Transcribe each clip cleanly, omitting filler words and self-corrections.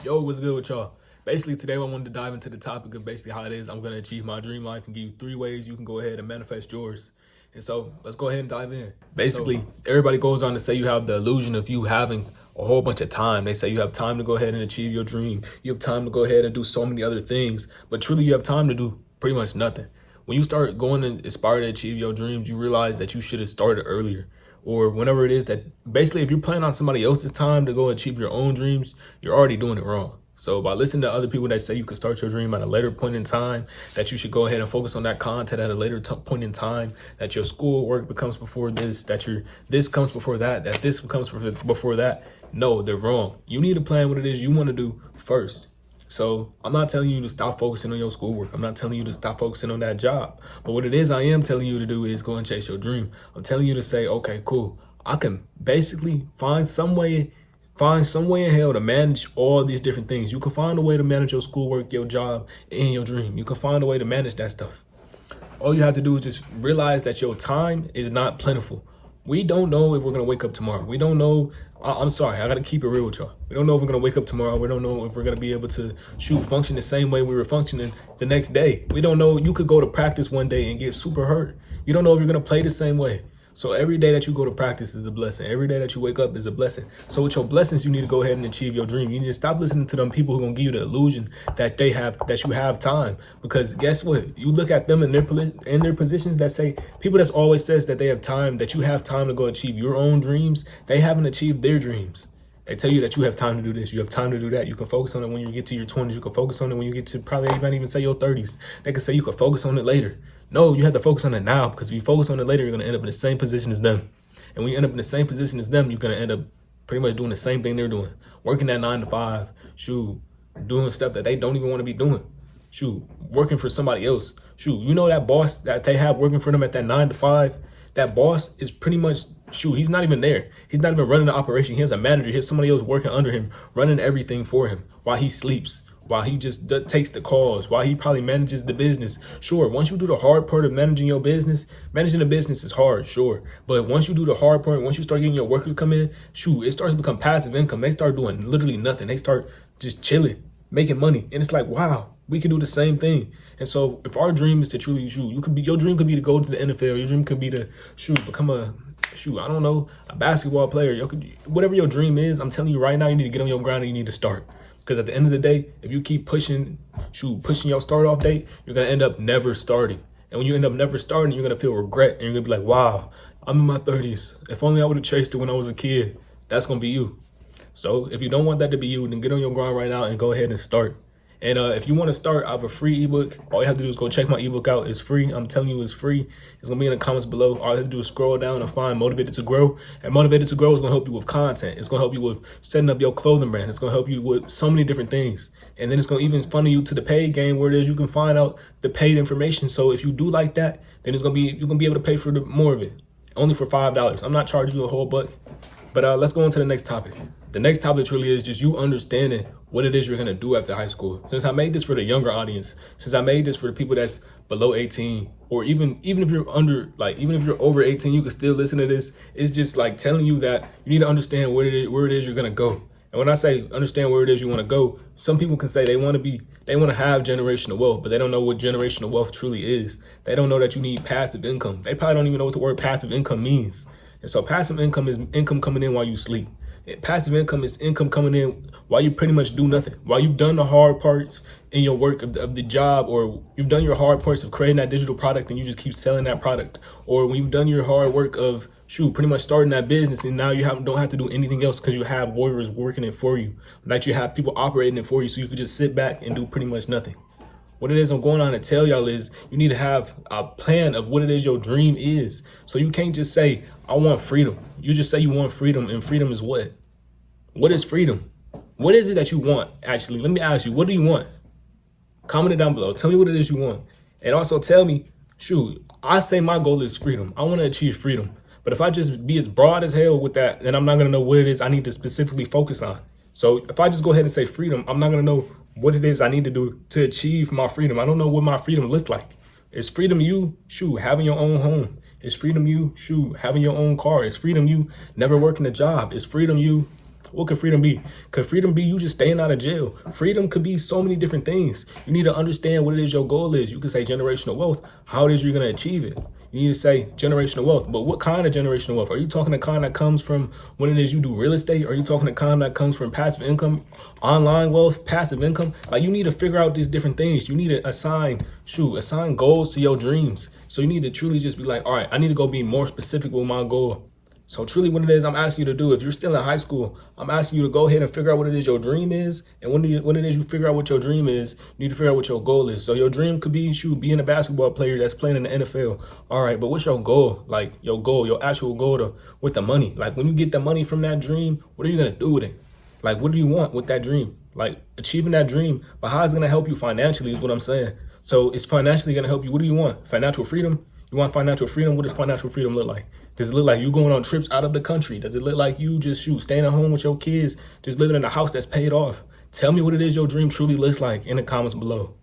Yo, what's good with y'all? Basically, today I wanted to dive into the topic of basically how it is I'm going to achieve my dream life and give you 3 ways you can go ahead and manifest yours. And so let's go ahead and dive in. Basically, everybody goes on to say you have the illusion of you having a whole bunch of time. They say you have time to go ahead and achieve your dream. You have time to go ahead and do so many other things, but truly you have time to do pretty much nothing. When you start going and aspire to achieve your dreams, you realize that you should have started earlier or whenever it is that basically if you're playing on somebody else's time to go achieve your own dreams, you're already doing it wrong. So by listening to other people that say you can start your dream at a later point in time, that you should go ahead and focus on that content at a later point in time, that your school work becomes before this, that your this comes before that this becomes before that. No, they're wrong. You need to plan what it is you want to do first. So I'm not telling you to stop focusing on your schoolwork. I'm not telling you to stop focusing on that job. But what it is I am telling you to do is go and chase your dream. I'm telling you to say, okay, cool. I can basically find some way in hell to manage all these different things. You can find a way to manage your schoolwork, your job, and your dream. You can find a way to manage that stuff. All you have to do is just realize that your time is not plentiful. We don't know if we're going to wake up tomorrow. We don't know. I'm sorry. I got to keep it real with y'all. We don't know if we're going to wake up tomorrow. We don't know if we're going to be able to function the same way we were functioning the next day. We don't know. You could go to practice one day and get super hurt. You don't know if you're going to play the same way. So every day that you go to practice is a blessing. Every day that you wake up is a blessing. So with your blessings, you need to go ahead and achieve your dream. You need to stop listening to them people who are going to give you the illusion that you have time. Because guess what? You look at them in their positions that say, people that's always says that they have time, that you have time to go achieve your own dreams. They haven't achieved their dreams. They tell you that you have time to do this, you have time to do that. You can focus on it when you get to your 20s. You can focus on it when you get to probably even say your 30s. They can say you can focus on it later. No, you have to focus on it now, because if you focus on it later, you're going to end up in the same position as them. And when you end up in the same position as them, you're going to end up pretty much doing the same thing they're doing. Working that 9 to 5, doing stuff that they don't even want to be doing. Working for somebody else. You know that boss that they have working for them at that 9 to 5, that boss is pretty much, he's not even there. He's not even running the operation. He has a manager. He has somebody else working under him, running everything for him while he sleeps, while he just takes the calls, while he probably manages the business. Sure, once you do the hard part of managing your business, managing the business is hard, sure. But once you do the hard part, once you start getting your workers come in, it starts to become passive income. They start doing literally nothing. They start just chilling, making money. And it's like, wow, we can do the same thing. And so if our dream is to truly your dream could be to go to the NFL. Your dream could be to become I don't know, a basketball player. Whatever your dream is, I'm telling you right now, you need to get on your grind and you need to start. Because at the end of the day, if you keep pushing your start off date, you're going to end up never starting. And when you end up never starting, you're going to feel regret. And you're going to be like, wow, I'm in my 30s. If only I would have chased it when I was a kid. That's going to be you. So if you don't want that to be you, then get on your grind right now and go ahead and start. And if you want to start, I have a free ebook. All you have to do is go check my ebook out. It's free. I'm telling you, it's free. It's going to be in the comments below. All you have to do is scroll down and find Motivated to Grow. And Motivated to Grow is going to help you with content. It's going to help you with setting up your clothing brand. It's going to help you with so many different things. And then it's going to even funnel you to the paid game, where it is you can find out the paid information. So if you do like that, then you're going to be able to pay for more of it. Only for $5. I'm not charging you a whole buck. But let's go on to the next topic. The next topic truly is just you understanding what it is you're going to do after high school. Since I made this for the younger audience, since I made this for the people that's below 18, or even if you're even if you're over 18, you can still listen to this. It's just like telling you that you need to understand where it is you're going to go. And when I say understand where it is you want to go, some people can say they want to have generational wealth, but they don't know what generational wealth truly is. They don't know that you need passive income. They probably don't even know what the word passive income means. And so passive income is income coming in while you sleep. Passive income is income coming in while you pretty much do nothing. While you've done the hard parts in your work of the job, or you've done your hard parts of creating that digital product and you just keep selling that product. Or when you've done your hard work of pretty much starting that business, and now you don't have to do anything else because you have warriors working it for you. Like you have people operating it for you, so you can just sit back and do pretty much nothing. What it is I'm going on to tell y'all is you need to have a plan of what it is your dream is. So you can't just say, I want freedom. You just say you want freedom, and freedom is what? What is freedom? What is it that you want? Actually, let me ask you, what do you want? Comment it down below. Tell me what it is you want. And also tell me, I say my goal is freedom. I want to achieve freedom. But if I just be as broad as hell with that, then I'm not going to know what it is I need to specifically focus on. So if I just go ahead and say freedom, I'm not going to know what it is I need to do to achieve my freedom. I don't know what my freedom looks like. Is freedom you, having your own home? Is freedom you, having your own car? Is freedom you never working a job? Is freedom you, What could freedom be? Could freedom be you just staying out of jail? Freedom could be so many different things. You need to understand what it is your goal is. You can say generational wealth, how it is you're going to achieve it. You need to say generational wealth, but what kind of generational wealth? Are you talking the kind that comes from when it is you do real estate? Are you talking the kind that comes from passive income, online wealth, passive income? Like, you need to figure out these different things. You need to assign goals to your dreams. So you need to truly just be like, all right, I need to go be more specific with my goal. So truly what it is I'm asking you to do, if you're still in high school, I'm asking you to go ahead and figure out what it is your dream is. And when it is you figure out what your dream is, you need to figure out what your goal is. So your dream could be, being a basketball player that's playing in the NFL. All right, but what's your goal? Like your goal, your actual goal with the money. Like when you get the money from that dream, what are you going to do with it? Like, what do you want with that dream? Like achieving that dream, but how is it going to help you financially is what I'm saying. So it's financially going to help you. What do you want? Financial freedom? You want financial freedom? What does financial freedom look like? Does it look like you going on trips out of the country? Does it look like you just staying at home with your kids, just living in a house that's paid off? Tell me what it is your dream truly looks like in the comments below.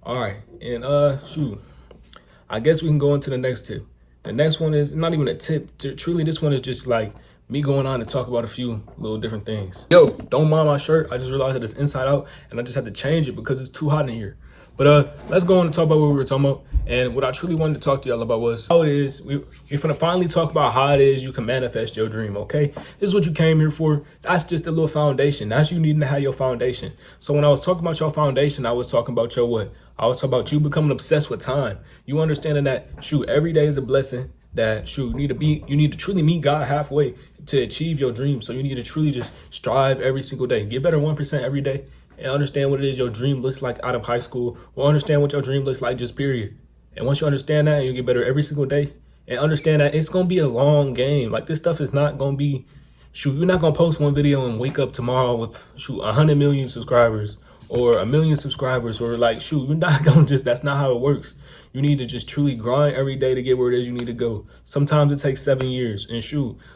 All right, and I guess we can go into the next tip. The next one is not even a tip. Truly, this one is just like me going on to talk about a few little different things. Yo, don't mind my shirt. I just realized that it's inside out, and I just had to change it because it's too hot in here. But let's go on and talk about what we were talking about. And what I truly wanted to talk to y'all about was how it is. We're gonna finally talk about how it is you can manifest your dream, okay? This is what you came here for. That's just a little foundation. That's you needing to have your foundation. So when I was talking about your foundation, I was talking about your what? I was talking about you becoming obsessed with time. You understanding that, every day is a blessing. That, you need to truly meet God halfway to achieve your dream. So you need to truly just strive every single day. Get better 1% every day. And understand what it is your dream looks like out of high school, or understand what your dream looks like just period. And once you understand that, and you get better every single day, and understand that it's going to be a long game. Like, this stuff is not going to be, you're not going to post one video and wake up tomorrow with 100 million subscribers or 1 million subscribers, or like, you're not going to that's not how it works. You need to just truly grind every day to get where it is you need to go. Sometimes it takes 7 years. And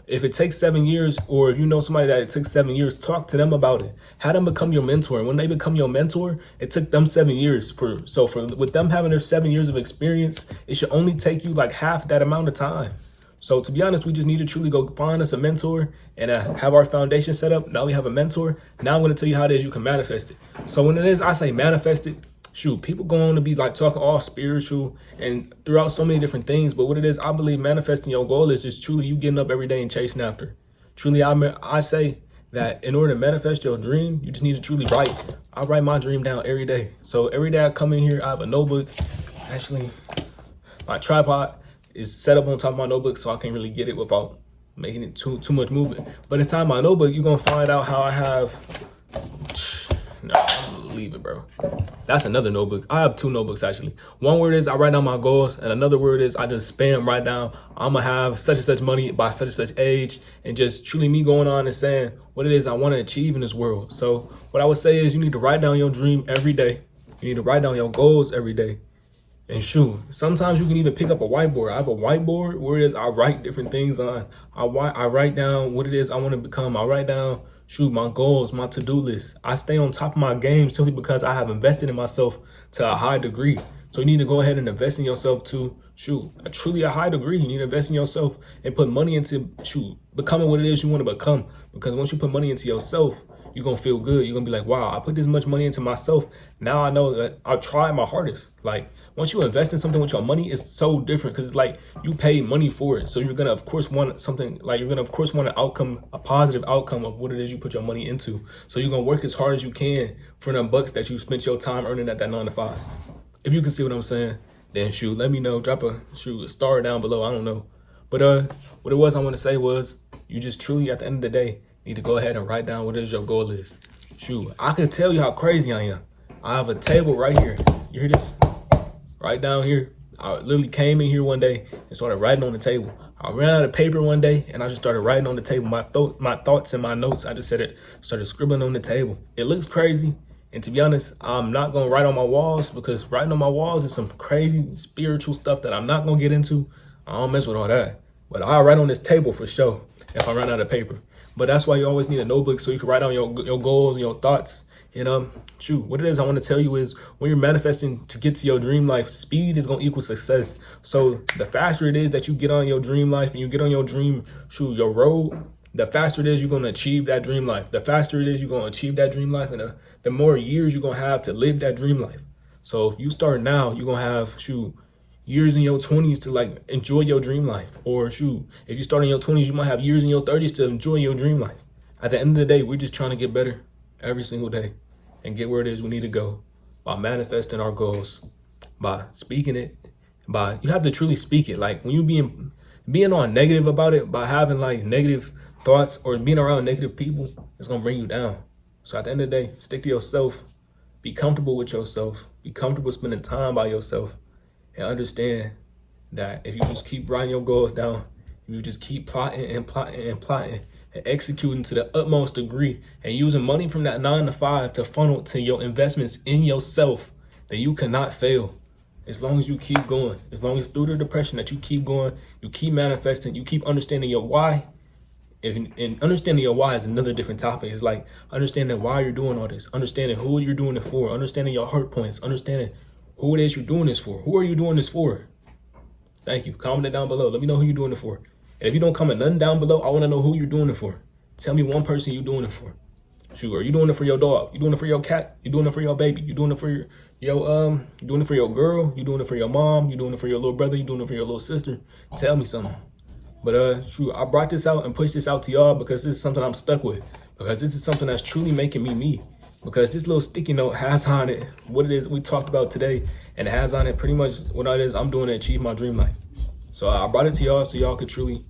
if it takes 7 years, or if you know somebody that it took 7 years, talk to them about it. Have them become your mentor. And when they become your mentor, it took them 7 years. With them having their 7 years of experience, it should only take you like half that amount of time. So to be honest, we just need to truly go find us a mentor and have our foundation set up. Now we have a mentor. Now I'm going to tell you how it is you can manifest it. So when it is I say manifest it, people going to be like talking all spiritual and throughout so many different things. But what it is, I believe manifesting your goal is just truly you getting up every day and chasing after. Truly, I say that in order to manifest your dream, you just need to truly write. I write my dream down every day. So every day I come in here, I have a notebook. Actually, my tripod is set up on top of my notebook, so I can't really get it without making it too much movement. But inside my notebook, you're going to find out how I have... No, I'm gonna leave it, bro. That's another notebook. I have 2 notebooks, actually. One word is I write down my goals, and another word is I just spam right down. I'm gonna have such and such money by such and such age, and just truly me going on and saying what it is I want to achieve in this world. So what I would say is you need to write down your dream every day. You need to write down your goals every day. And sometimes you can even pick up a whiteboard. I have a whiteboard where it is I write different things on. I write down what it is I want to become. I write down my goals, my to-do list. I stay on top of my game simply because I have invested in myself to a high degree. So you need to go ahead and invest in yourself to truly a high degree. You need to invest in yourself and put money into becoming what it is you want to become. Because once you put money into yourself, you're going to feel good. You're going to be like, wow, I put this much money into myself. Now I know that I've tried my hardest. Like, once you invest in something with your money, it's so different because it's like you pay money for it. So you're going to, of course, want something like you're going to, of course, want a positive outcome of what it is you put your money into. So you're going to work as hard as you can for them bucks that you spent your time earning at that 9 to 5. If you can see what I'm saying, then let me know. Drop a star down below. I don't know. But what it was I want to say was you just truly at the end of the day need to go ahead and write down what it is your goal is. I can tell you how crazy I am. I have a table right here. You hear this? Right down here. I literally came in here one day and started writing on the table. I ran out of paper one day and I just started writing on the table. My thoughts and my notes, I just started scribbling on the table. It looks crazy. And to be honest, I'm not going to write on my walls because writing on my walls is some crazy spiritual stuff that I'm not going to get into. I don't mess with all that. But I'll write on this table for sure if I run out of paper. But that's why you always need a notebook so you can write down your goals and your thoughts. And what it is I want to tell you is when you're manifesting to get to your dream life, speed is going to equal success. So the faster it is that you get on your dream life and you get on your dream, your road, the faster it is you're going to achieve that dream life. The faster it is you're going to achieve that dream life, and the more years you're going to have to live that dream life. So if you start now, you're going to have, years in your 20s to like enjoy your dream life. Or if you start in your 20s, you might have years in your 30s to enjoy your dream life. At the end of the day, we're just trying to get better every single day and get where it is we need to go by manifesting our goals, by speaking it, you have to truly speak it. Like when you being on negative about it, by having like negative thoughts or being around negative people, it's gonna bring you down. So at the end of the day, stick to yourself, be comfortable with yourself, be comfortable spending time by yourself, and understand that if you just keep writing your goals down, if you just keep plotting and executing to the utmost degree and using money from that 9 to 5 to funnel to your investments in yourself, then you cannot fail. As long as you keep going, as long as through the depression that you keep going, you keep manifesting, you keep understanding your why. And understanding your why is another different topic. It's like understanding why you're doing all this, understanding who you're doing it for, understanding your hurt points, understanding who it is you're doing this for. Who are you doing this for? Thank you. Comment it down below. Let me know who you're doing it for. And if you don't comment nothing down below, I want to know who you're doing it for. Tell me one person you're doing it for. Are you doing it for your dog? You doing it for your cat? You doing it for your baby? You doing it for you doing it for your girl? You doing it for your mom? You doing it for your little brother? You doing it for your little sister? Tell me something. But I brought this out and pushed this out to y'all because this is something I'm stuck with. Because this is something that's truly making me. Because this little sticky note has on it what it is we talked about today, and it has on it pretty much what it is I'm doing to achieve my dream life. So I brought it to y'all so y'all could truly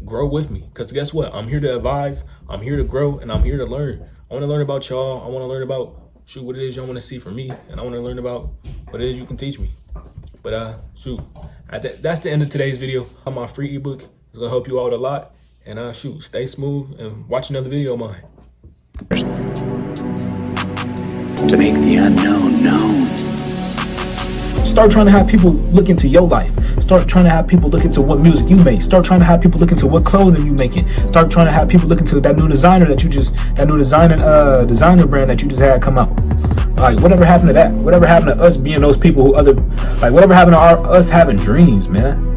grow with me. Because guess what? I'm here to advise, I'm here to grow, and I'm here to learn. I want to learn about y'all. I want to learn about what it is y'all want to see from me, and I want to learn about what it is you can teach me. But that's the end of today's video. My free ebook is gonna help you out a lot. And stay smooth and watch another video of mine. To make the unknown known. Start trying to have people look into your life. Start trying to have people look into what music you make. Start trying to have people look into what clothing you making. Start trying to have people look into that new designer designer brand that you just had come out. Like, whatever happened to that? Whatever happened to us being those people whatever happened to us having dreams, man?